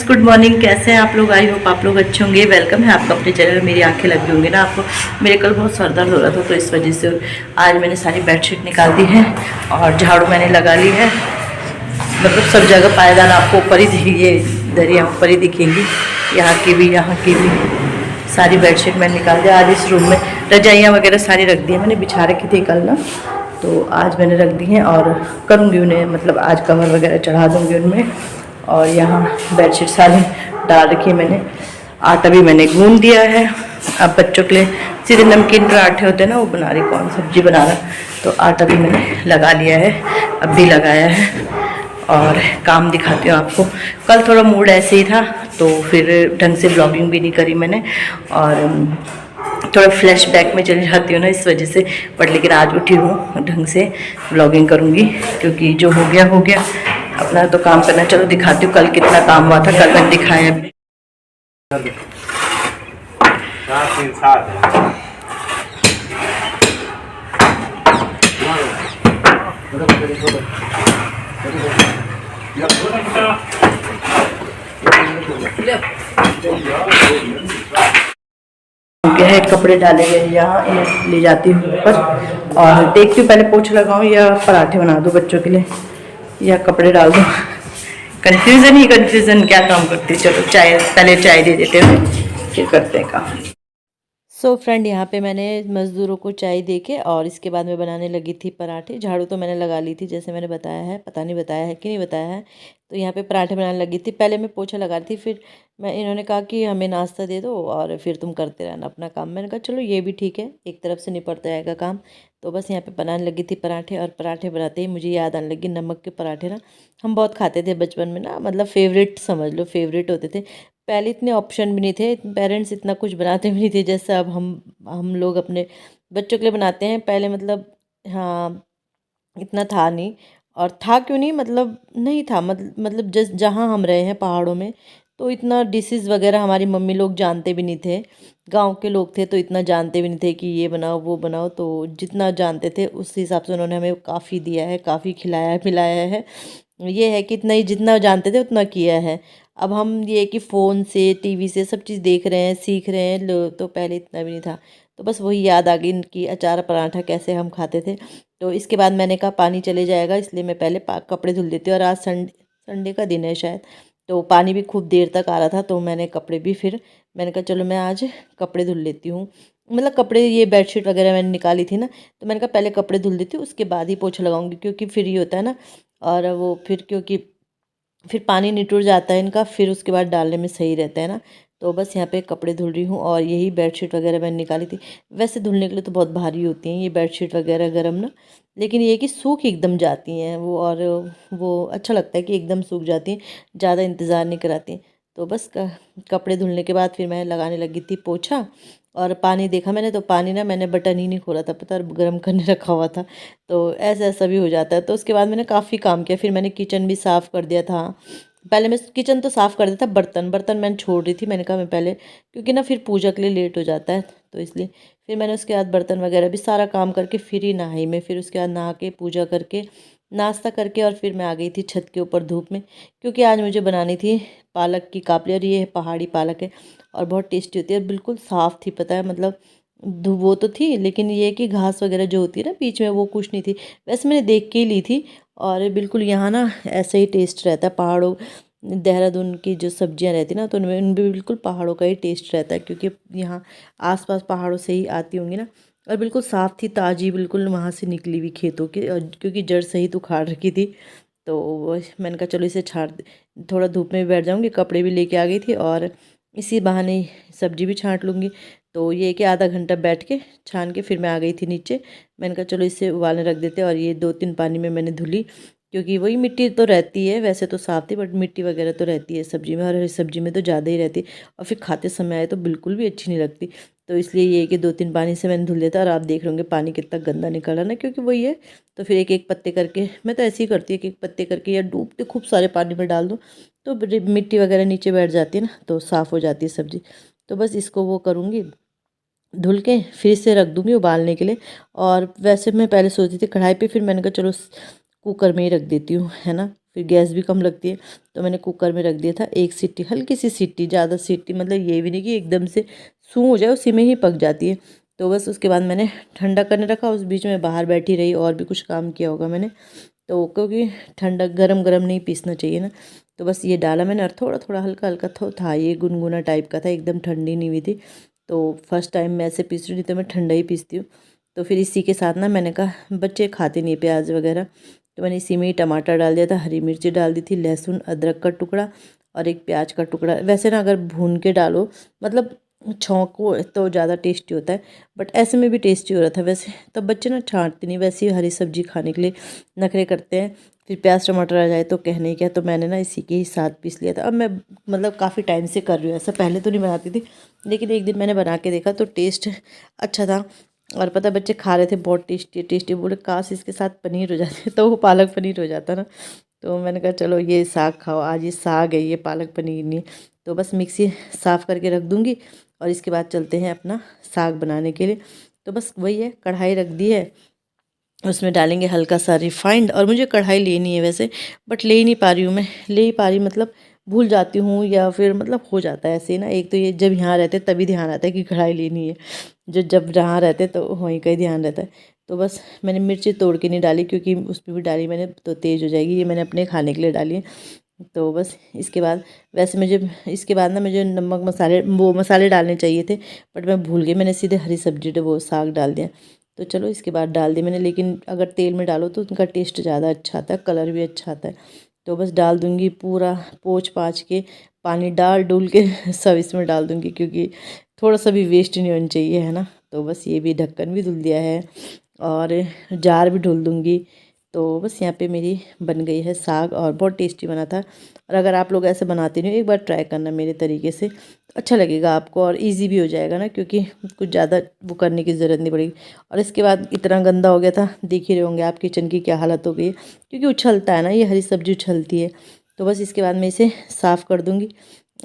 Good morning. कैसे हैं आप लोग? आई होप आप लोग अच्छे होंगे। वेलकम है आपका अपने चैनल। मेरी आंखें लगी होंगी ना आपको। मेरे कल बहुत सर दर्द हो रहा था तो इस वजह से आज मैंने सारी बेडशीट निकाल दी है और झाड़ू मैंने लगा ली है। मतलब सब जगह पायदान आपको ऊपर ही दिखेंगे, दरिया ऊपर ही दिखेंगी, यहाँ की भी सारी बेडशीट मैंने निकाल दिया। आज इस रूम में रजाइयाँ वगैरह सारी रख दी है मैंने, बिछा रखी थी कल ना, तो आज मैंने रख दी हैं और करूँगी उन्हें, मतलब आज कवर वगैरह चढ़ा दूँगी उनमें। और यहाँ बेडशीट सारी डाल रखी है मैंने। आटा भी मैंने गूंद दिया है। अब बच्चों के लिए सीधे नमकीन पराठे होते हैं ना, वो बना रही, कौन सब्जी बना रहा, तो आटा भी मैंने लगा लिया है, अब भी लगाया है। और काम दिखाती हूँ आपको। कल थोड़ा मूड ऐसे ही था तो फिर ढंग से ब्लॉगिंग भी नहीं करी मैंने, और थोड़ा फ्लैशबैक में चली जाती हूँ ना इस वजह से। बट लेकिन आज उठी हूँ, ढंग से ब्लॉगिंग करूँगी, क्योंकि जो हो गया हो गया, अपना तो काम करना। चलो दिखाती हूँ कल कितना काम हुआ था। कल मैंने दिखाया भी। क्या है, कपड़े डाले गए यहाँ, इन्हें ले जाती हूँ ऊपर और देखती हूँ पहले पोछा लगाऊँ या पराठे बना दूँ बच्चों के लिए या कपड़े डाल दूँ। कंफ्यूजन ही कंफ्यूजन, क्या काम करती है। चलो चाय, पहले चाय दे देते हैं फिर करते हैं काम। सो फ्रेंड, यहाँ पे मैंने मज़दूरों को चाय दे के और इसके बाद मैं बनाने लगी थी पराठे। झाड़ू तो मैंने लगा ली थी जैसे मैंने बताया है, पता नहीं बताया है कि नहीं बताया है। तो यहाँ पे पराठे बनाने लगी थी। पहले मैं पोछा लगा रही थी, फिर इन्होंने कहा कि हमें नाश्ता दे दो और फिर तुम करते रहना अपना काम। मैंने कहा चलो ये भी ठीक है, एक तरफ से निपट जाएगा काम। तो बस यहाँ पे बनाने लगी थी पराठे, और पराठे बनाते ही मुझे याद आने लगी नमक के पराठे ना, हम बहुत खाते थे बचपन में ना, मतलब फेवरेट समझ लो, फेवरेट होते थे। पहले इतने ऑप्शन भी नहीं थे, पेरेंट्स इतना कुछ बनाते भी नहीं थे जैसे अब हम लोग अपने बच्चों के लिए बनाते हैं। पहले मतलब हाँ, इतना था नहीं। और था क्यों नहीं, मतलब नहीं था, मतलब जस जहाँ हम रहे हैं पहाड़ों में, तो इतना डिशेज़ वगैरह हमारी मम्मी लोग जानते भी नहीं थे। गांव के लोग थे तो इतना जानते भी नहीं थे कि ये बनाओ वो बनाओ। तो जितना जानते थे उस हिसाब से उन्होंने हमें काफ़ी दिया है, काफ़ी खिलाया पिलाया है। ये है कि इतना ही, जितना जानते थे उतना किया है। अब हम ये कि फ़ोन से टीवी से सब चीज़ देख रहे हैं, सीख रहे हैं लो, तो पहले इतना भी नहीं था। तो बस वही याद आ गई कि अचार पराठा कैसे हम खाते थे। तो इसके बाद मैंने कहा पानी चले जाएगा, इसलिए मैं पहले कपड़े धुल देती हूँ। और आज संडे का दिन है शायद, तो पानी भी खूब देर तक आ रहा था, तो मैंने कपड़े भी फिर मैंने कहा चलो मैं आज कपड़े धुल लेती हूँ। मतलब कपड़े, ये बेडशीट वगैरह मैंने निकाली थी ना, तो मैंने कहा पहले कपड़े धुल देती हूँ, उसके बाद ही पोछा लगाऊंगी, क्योंकि फिर ये होता है ना। और वो फिर क्योंकि फिर पानी निचुड़ जाता है इनका, फिर उसके बाद डालने में सही रहता है ना। तो बस यहाँ पे कपड़े धुल रही हूँ, और यही बेडशीट वगैरह मैंने निकाली थी। वैसे धुलने के लिए तो बहुत भारी होती हैं ये बेडशीट वगैरह गरम ना, लेकिन ये कि सूख एकदम जाती हैं वो, और वो अच्छा लगता है कि एकदम सूख जाती हैं, ज़्यादा इंतज़ार नहीं कराती हैं। तो बस कपड़े धुलने के बाद फिर मैं लगाने लगी थी पोछा। और पानी देखा मैंने, तो पानी ना मैंने बटन ही नहीं खोला था, पता, गर्म करने रखा हुआ था। तो ऐसा ऐसा भी हो जाता है। तो उसके बाद मैंने काफ़ी काम किया, फिर मैंने किचन भी साफ़ कर दिया था। पहले मैं किचन तो साफ़ कर दिया था, बर्तन बर्तन मैंने छोड़ रही थी। मैंने कहा मैं पहले, क्योंकि ना फिर पूजा के लिए लेट हो जाता है, तो इसलिए फिर मैंने उसके बाद बर्तन वगैरह भी सारा काम करके फिर ही नहाई मैं। फिर उसके बाद नहा के पूजा करके नाश्ता करके और फिर मैं आ गई थी छत के ऊपर धूप में, क्योंकि आज मुझे बनानी थी पालक की कापली। और ये पहाड़ी पालक है और बहुत टेस्टी होती है, बिल्कुल साफ़ थी, पता है, मतलब वो तो थी, लेकिन ये कि घास वगैरह जो होती है ना बीच में, वो कुछ नहीं थी। वैसे मैंने देख के ही ली थी। और बिल्कुल यहाँ ना ऐसे ही टेस्ट रहता है पहाड़ों, देहरादून की जो सब्जियां रहती है ना, तो उनमें बिल्कुल पहाड़ों का ही टेस्ट रहता है, क्योंकि यहाँ आसपास पहाड़ों से ही आती होंगी ना। और बिल्कुल साफ़ थी, ताज़ी, बिल्कुल वहाँ से निकली हुई खेतों की, और क्योंकि जड़ सहित उखाड़ रखी थी। तो मैंने कहा चलो इसे छाट, थोड़ा धूप में भी बैठ जाऊँगी, कपड़े भी लेके आ गई थी और इसी बहाने सब्जी भी छांट लूँगी। तो ये कि आधा घंटा बैठ के छान के फिर मैं आ गई थी नीचे। मैंने कहा चलो इसे उबालने रख देते, और ये 2-3 पानी में मैंने धुली, क्योंकि वही मिट्टी तो रहती है, वैसे तो साफ थी बट मिट्टी वगैरह तो रहती है सब्जी में, और हरी सब्जी में तो ज़्यादा ही रहती है। और फिर खाते समय आए तो बिल्कुल भी अच्छी नहीं लगती। तो इसलिए ये कि 2-3 पानी से मैंने धुल देता। और आप देख रहे होंगे पानी कितना गंदा निकल रहा है ना, क्योंकि वही है। तो फिर एक एक पत्ते करके, मैं तो ऐसे ही करती हूँ, एक एक पत्ते करके या डूबते खूब सारे पानी में डाल दो, तो मिट्टी वगैरह नीचे बैठ जाती है ना, तो साफ़ हो जाती है सब्ज़ी। तो बस इसको वो करूँगी, धुल के फिर से रख दूँगी उबालने के लिए। और वैसे मैं पहले सोची थी कढ़ाई पे, फिर मैंने कहा चलो कुकर में ही रख देती हूँ, है ना। फिर गैस भी कम लगती है। तो मैंने कुकर में रख दिया था, एक सीटी, हल्की सी सीटी, ज़्यादा सीटी मतलब ये भी नहीं कि एकदम से सूं हो जाए, उसी में ही पक जाती है। तो बस उसके बाद मैंने ठंडा करने रखा, उस बीच में बाहर बैठी रही और भी कुछ काम किया होगा मैंने, तो क्योंकि ठंडा गरम गरम नहीं पीसना चाहिए ना। तो बस ये डाला मैंने, और थोड़ा थोड़ा हल्का हल्का था, ये गुनगुना टाइप का था, एकदम ठंडी नहीं हुई थी। तो फर्स्ट टाइम मैं ऐसे पीस रही हूँ, तो मैं ठंडा ही पीसती हूँ। तो फिर इसी के साथ ना मैंने कहा बच्चे खाते नहीं प्याज वगैरह, तो मैंने इसी में ही टमाटर डाल दिया था, हरी मिर्ची डाल दी थी, लहसुन अदरक का टुकड़ा और एक प्याज का टुकड़ा। वैसे ना अगर भून के डालो मतलब छौंको तो ज़्यादा टेस्टी होता है, बट ऐसे में भी टेस्टी हो रहा था वैसे। तब बच्चे ना छाँटते नहीं, वैसे ही हरी सब्जी खाने के लिए नखरे करते हैं, फिर प्याज टमाटर आ जाए तो कहने क्या। तो मैंने ना इसी के ही साथ पीस लिया था। अब मैं मतलब काफ़ी टाइम से कर रही हूँ ऐसा, पहले तो नहीं बनाती थी, लेकिन एक दिन मैंने बना के देखा तो टेस्ट अच्छा था। और पता बच्चे खा रहे थे, बहुत टेस्टी टेस्टी, बोले काश इसके साथ पनीर हो जाते तो वो पालक पनीर हो जाता ना। तो मैंने कहा चलो ये साग खाओ, आज ये साग है, ये पालक पनीर नहीं। तो बस मिक्सी साफ़ करके रख दूँगी और इसके बाद चलते हैं अपना साग बनाने के लिए। तो बस वही है, कढ़ाई रख दी है, उसमें डालेंगे हल्का सा रिफाइंड। और मुझे कढ़ाई लेनी है वैसे, बट ले ही नहीं पा रही हूँ मैं, ले ही पा रही मतलब भूल जाती हूँ, या फिर मतलब हो जाता है ऐसे ना। एक तो ये जब यहाँ रहते तभी ध्यान आता है कि कढ़ाई लेनी है, जो जब जहाँ रहते तो वहीं का ही ध्यान रहता है। तो बस मैंने मिर्ची तोड़ के नहीं डाली, क्योंकि उस पर भी डाली मैंने तो तेज़ हो जाएगी, ये मैंने अपने खाने के लिए डाली है। तो बस इसके बाद वैसे मुझे इसके बाद ना मुझे नमक मसाले वो मसाले डालने चाहिए थे, बट मैं भूल गई, मैंने सीधे हरी सब्जी वो साग डाल दिया। तो चलो इसके बाद डाल दी मैंने, लेकिन अगर तेल में डालो तो उनका टेस्ट ज़्यादा अच्छा आता है, कलर भी अच्छा आता है। तो बस डाल दूँगी पूरा पोंछ पाछ के, पानी डाल डूल के सब इसमें डाल दूँगी, क्योंकि थोड़ा सा भी वेस्ट नहीं होना चाहिए, है ना। तो बस ये भी ढक्कन भी धुल दिया है और जार भी धुल दूँगी। तो बस यहाँ पे मेरी बन गई है साग, और बहुत टेस्टी बना था। और अगर आप लोग ऐसे बनाते नहीं हो, एक बार ट्राई करना मेरे तरीके से, अच्छा लगेगा आपको और इजी भी हो जाएगा ना, क्योंकि कुछ ज़्यादा वो करने की ज़रूरत नहीं पड़ेगी। और इसके बाद इतना गंदा हो गया था, देख ही रहे होंगे आप किचन की क्या हालत हो गई है, क्योंकि उछलता है ना, ये हरी सब्जी उछलती है। तो बस इसके बाद मैं इसे साफ़ कर दूँगी,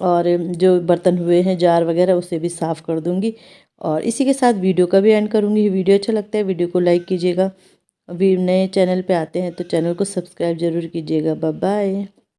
और जो बर्तन हुए हैं जार वगैरह उसे भी साफ़ कर दूँगी। और इसी के साथ वीडियो का भी एंड करूँगी। वीडियो अच्छा लगता है वीडियो को लाइक कीजिएगा, अभी नए चैनल पे आते हैं तो चैनल को सब्सक्राइब ज़रूर कीजिएगा। Bye bye.